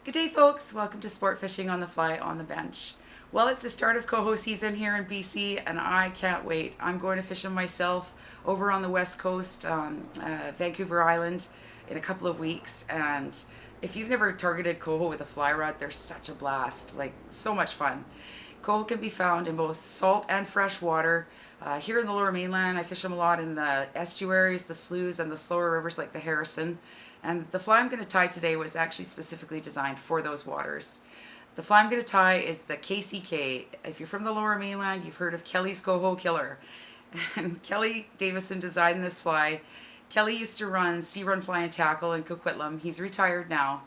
Good day, folks. Welcome to Sport Fishing on the Fly on the Bench. Well, it's the start of Coho season here in BC, and I can't wait. I'm going to fish them myself over on the west coast, Vancouver Island, in a couple of weeks. And if you've never targeted Coho with a fly rod, they're such a blast, like so much fun. Coho can be found in both salt and fresh water. Here in the Lower Mainland, I fish them a lot in the estuaries, the sloughs, and the slower rivers like the Harrison. And the fly I'm going to tie today was actually specifically designed for those waters. The fly I'm going to tie is the KCK. If you're from the Lower Mainland, you've heard of Kelly's Coho Killer. And Kelly Davidson designed this fly. Kelly used to run Sea Run Fly and Tackle in Coquitlam. He's retired now,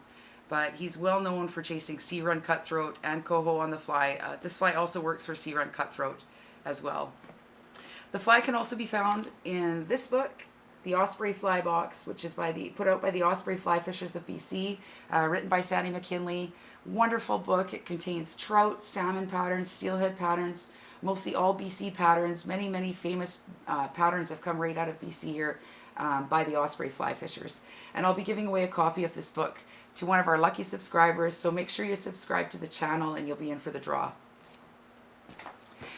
but he's well known for chasing Sea Run Cutthroat and Coho on the fly. This fly also works for Sea Run Cutthroat as well. The fly can also be found in this book, The Osprey Fly Box, which is put out by the Osprey Fly Fishers of BC, written by Sandy McKinley. Wonderful book. It contains trout, salmon patterns, steelhead patterns, mostly all BC patterns. Many famous patterns have come right out of BC here by the Osprey Fly Fishers. And I'll be giving away a copy of this book to one of our lucky subscribers, so make sure you subscribe to the channel and you'll be in for the draw.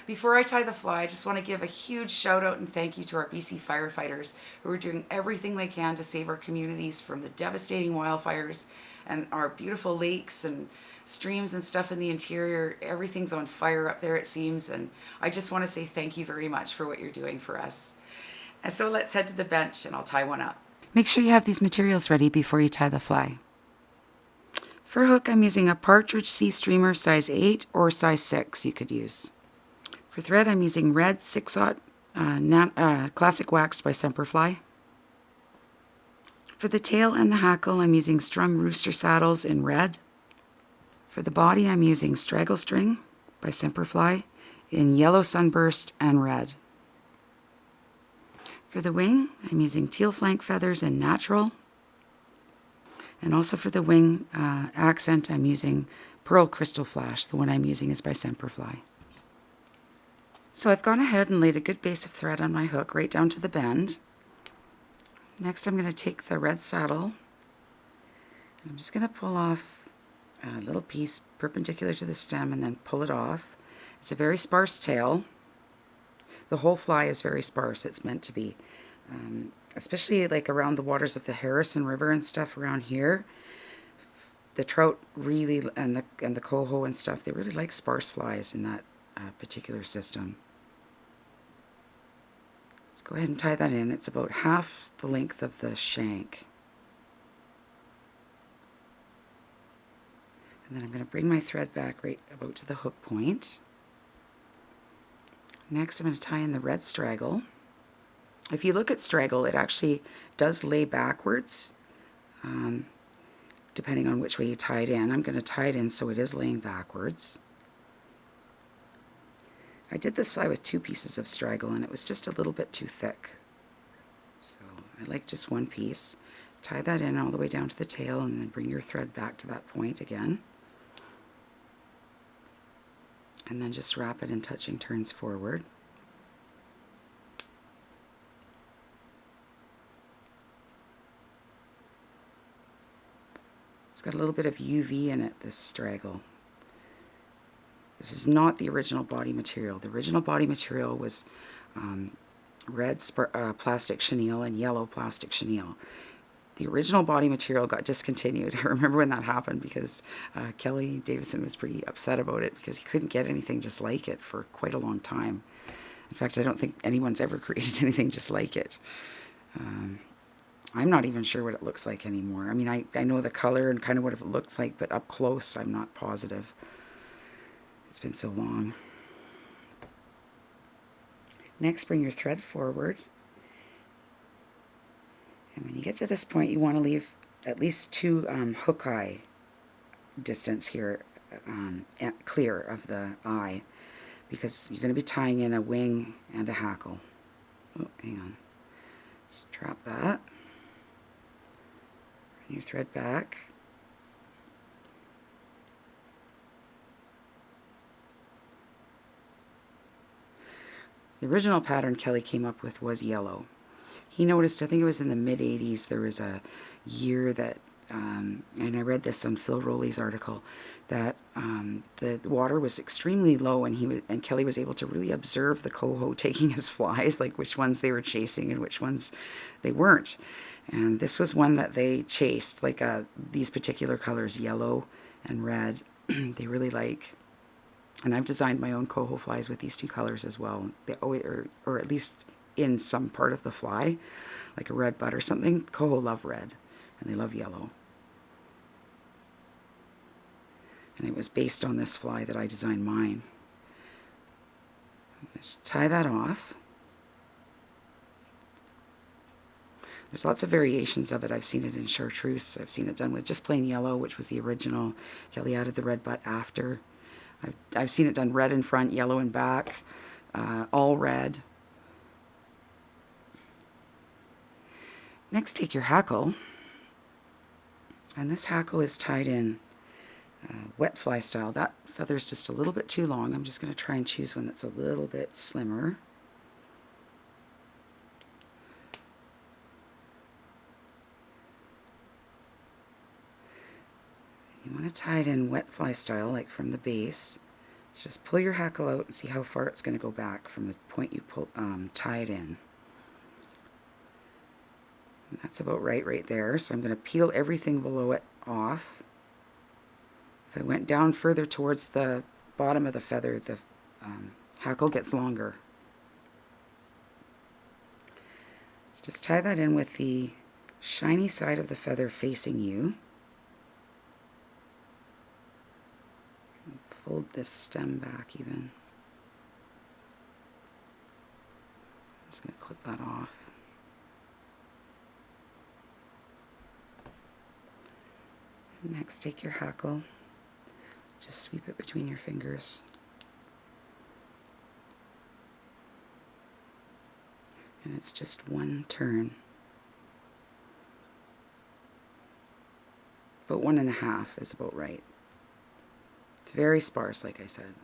Before I tie the fly, I just want to give a huge shout out and thank you to our BC firefighters who are doing everything they can to save our communities from the devastating wildfires and our beautiful lakes and streams and stuff in the interior. Everything's on fire up there, it seems, and I just want to say thank you very much for what you're doing for us. And so let's head to the bench and I'll tie one up. Make sure you have these materials ready before you tie the fly. For hook, I'm using a Partridge Sea Streamer size 8 or size 6 you could use. For thread, I'm using red 6/0 classic waxed by Semperfli. For the tail and the hackle, I'm using strung rooster saddles in red. For the body, I'm using straggle string by Semperfli in yellow sunburst and red. For the wing, I'm using teal flank feathers in natural. And also for the wing accent, I'm using pearl crystal flash. The one I'm using is by Semperfli. So I've gone ahead and laid a good base of thread on my hook right down to the bend. Next I'm going to take the red saddle. I'm just going to pull off a little piece perpendicular to the stem and then pull it off. It's a very sparse tail. The whole fly is very sparse. It's meant to be. Especially like around the waters of the Harrison River and stuff around here. The trout really, and the coho and stuff, they really like sparse flies in that particular system. Let's go ahead and tie that in. It's about half the length of the shank. And then I'm going to bring my thread back right about to the hook point. Next I'm going to tie in the red straggle. If you look at straggle, it actually does lay backwards, depending on which way you tie it in. I'm going to tie it in so it is laying backwards. I did this fly with 2 pieces of straggle and it was just a little bit too thick. So I like just 1 piece. Tie that in all the way down to the tail and then bring your thread back to that point again. And then just wrap it in touching turns forward. It's got a little bit of UV in it, this straggle. This is not the original body material. The original body material was red plastic chenille and yellow plastic chenille. The original body material got discontinued. I remember when that happened because Kelly Davidson was pretty upset about it because he couldn't get anything just like it for quite a long time. In fact, I don't think anyone's ever created anything just like it. I'm not even sure what it looks like anymore. I mean, I know the color and kind of what it looks like, but up close I'm not positive. It's been so long. Next, bring your thread forward. And when you get to this point, you want to leave at least 2 hook eye distance here, clear of the eye, because you're going to be tying in a wing and a hackle. Oh, hang on. Just drop that. Bring your thread back. The original pattern Kelly came up with was yellow. He noticed, I think it was in the mid-80s, there was a year that and I read this on Phil Rowley's article, that the water was extremely low, and Kelly was able to really observe the coho taking his flies, like which ones they were chasing and which ones they weren't. And this was one that they chased, like these particular colors, yellow and red, they really like. And I've designed my own coho flies with these two colors as well. They always, or at least in some part of the fly, like a red butt or something. Coho love red, and they love yellow. And it was based on this fly that I designed mine. Just tie that off. There's lots of variations of it. I've seen it in chartreuse. I've seen it done with just plain yellow, which was the original. Kelly added the red butt after. I've seen it done red in front, yellow in back, all red. Next, take your hackle, and this hackle is tied in wet fly style. That feather's just a little bit too long. I'm just going to try and choose one that's a little bit slimmer. You want to tie it in wet fly style, like from the base. So just pull your hackle out and see how far it's going to go back from the point you tie it in. And that's about right there. So I'm going to peel everything below it off. If I went down further towards the bottom of the feather, the hackle gets longer. So just tie that in with the shiny side of the feather facing you. Fold this stem back even. I'm just going to clip that off. And next, take your hackle. Just sweep it between your fingers. And it's just one turn. About 1.5 is about right. It's very sparse, like I said.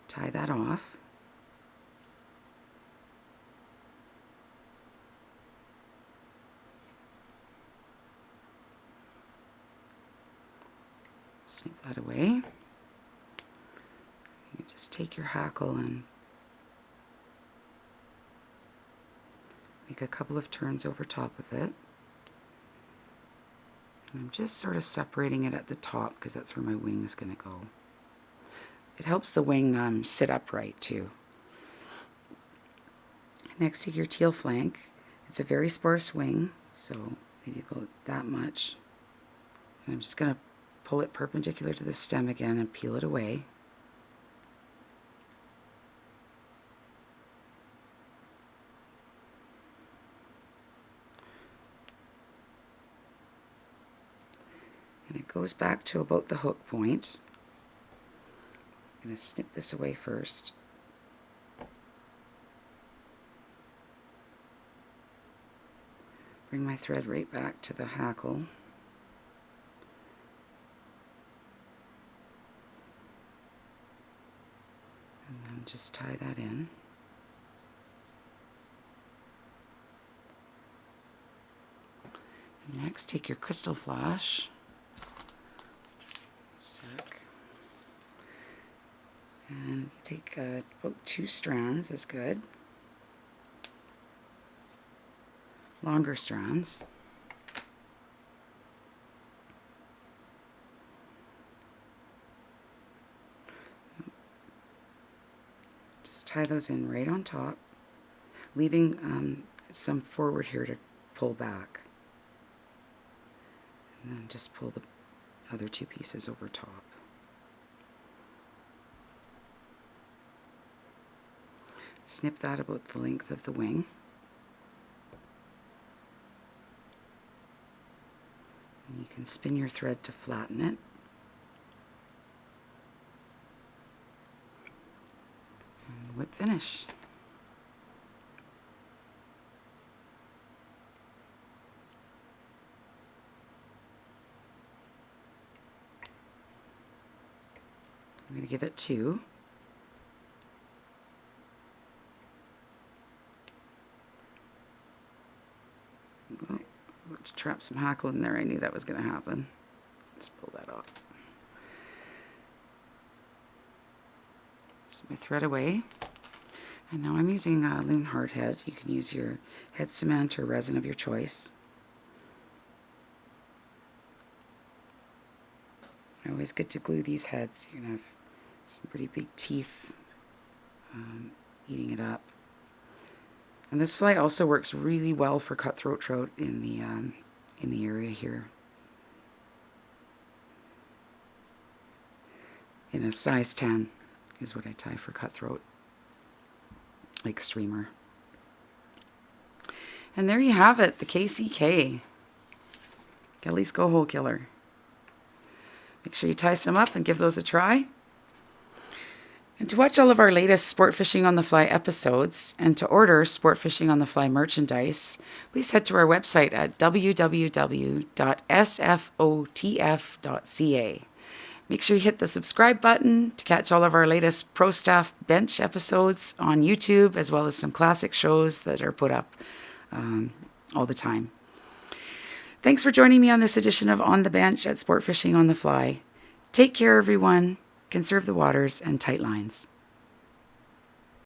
Tie that off. Snip that away. You just take your hackle and make a couple of turns over top of it. I'm just sort of separating it at the top because that's where my wing is going to go. It helps the wing sit upright too. Next, take your teal flank. It's a very sparse wing, so maybe about that much. And I'm just going to pull it perpendicular to the stem again and peel it away. And it goes back to about the hook point. I'm going to snip this away first. Bring my thread right back to the hackle. And then just tie that in. And next, take your crystal flash. And take about 2 strands is good. Longer strands. Just tie those in right on top, leaving some forward here to pull back. And then just pull the other 2 pieces over top. Snip that about the length of the wing. And you can spin your thread to flatten it. And whip finish. I'm going to give it 2. trap some hackle in there. I knew that was going to happen. Let's pull that off. Set my thread away. And now I'm using a loom hard head. You can use your head cement or resin of your choice. Always good to glue these heads. You're going to have some pretty big teeth eating it up. And this fly also works really well for cutthroat trout in the area here. In a size 10 is what I tie for cutthroat, like streamer. And there you have it, the KCK, Kelly's Coho Killer. Make sure you tie some up and give those a try. And to watch all of our latest Sport Fishing on the Fly episodes and to order Sport Fishing on the Fly merchandise, please head to our website at www.sfotf.ca. Make sure you hit the subscribe button to catch all of our latest Pro Staff Bench episodes on YouTube, as well as some classic shows that are put up all the time. Thanks for joining me on this edition of On the Bench at Sport Fishing on the Fly. Take care, everyone. Conserve the waters and tight lines.